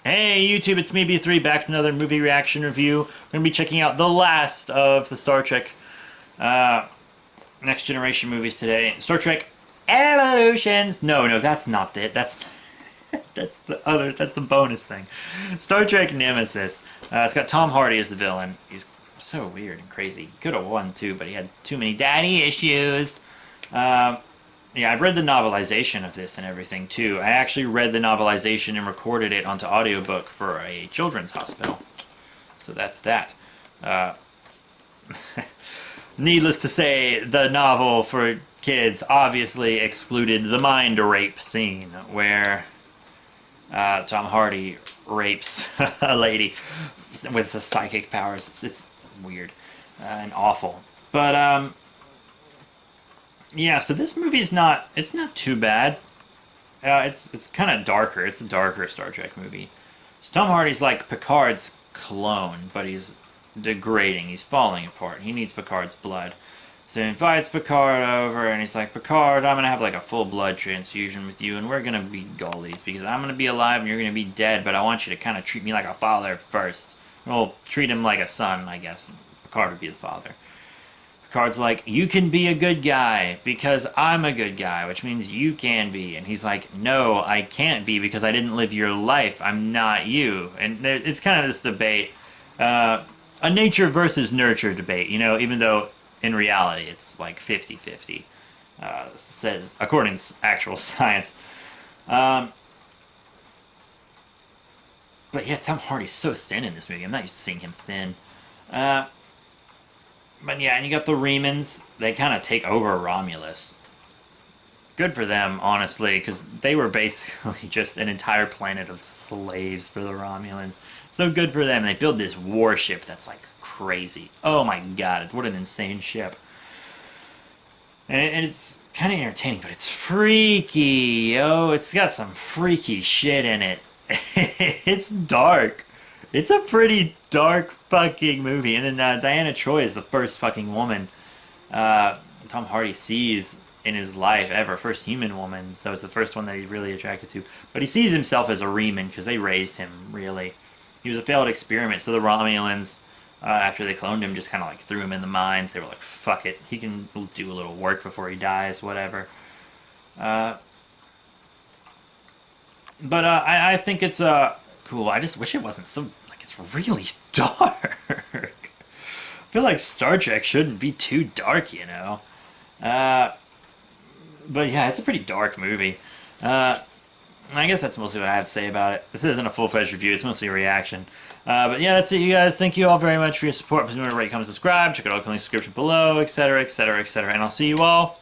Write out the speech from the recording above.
Hey YouTube, it's me B3 back with another movie reaction review. We're going to be checking out the last of the Star Trek Next Generation movies today. Star Trek Evolutions. No, that's not it. That's that's the bonus thing. Star Trek Nemesis. It's got Tom Hardy as the villain. He's so weird and crazy. He could have won too, but he had too many daddy issues. Yeah, I've read the novelization of this and everything too. I actually read the novelization and recorded it onto audiobook for a children's hospital. So that's that. Needless to say, the novel for kids obviously excluded the mind rape scene where Tom Hardy rapes a lady with the psychic powers. It's weird and awful. But yeah, so this movie's not too bad. It's kind of darker. It's a darker Star Trek movie. So Tom Hardy's like Picard's clone, but he's degrading. He's falling apart. He needs Picard's blood. So he invites Picard over, and he's like, Picard, I'm going to have like a full blood transfusion with you, and we're going to be goalies, because I'm going to be alive and you're going to be dead, but I want you to kind of treat me like a father first. Well, treat him like a son, I guess. Picard would be the father. Picard's like, you can be a good guy because I'm a good guy, which means you can be. And he's like, no, I can't be because I didn't live your life. I'm not you. And it's kind of this debate, a nature versus nurture debate, you know, even though in reality it's like 50-50, says, according to actual science. But yeah, Tom Hardy's so thin in this movie. I'm not used to seeing him thin. But yeah, and you got the Remans. They kind of take over Romulus. Good for them, honestly, because they were basically just an entire planet of slaves for the Romulans. So good for them. They build this warship that's like crazy. Oh my god, what an insane ship. And it's kind of entertaining, but it's freaky. Oh, it's got some freaky shit in it. It's dark. It's a pretty dark fucking movie. And then Diana Troy is the first fucking woman Tom Hardy sees in his life ever. First human woman. So it's the first one that he's really attracted to. But he sees himself as a Reman because they raised him, really. He was a failed experiment. So the Romulans, after they cloned him, just kind of like threw him in the mines. They were like, fuck it. He can do a little work before he dies, whatever. But I think it's cool. I just wish it wasn't so, like, it's really dark. I feel like Star Trek shouldn't be too dark, you know. But yeah, it's a pretty dark movie. I guess that's mostly what I have to say about it. This isn't a full-fledged review, it's mostly a reaction. But yeah, that's it, you guys. Thank you all very much for your support. Please remember to rate, comment, subscribe. Check out all the links in the description below, etc., etc., etc. And I'll see you all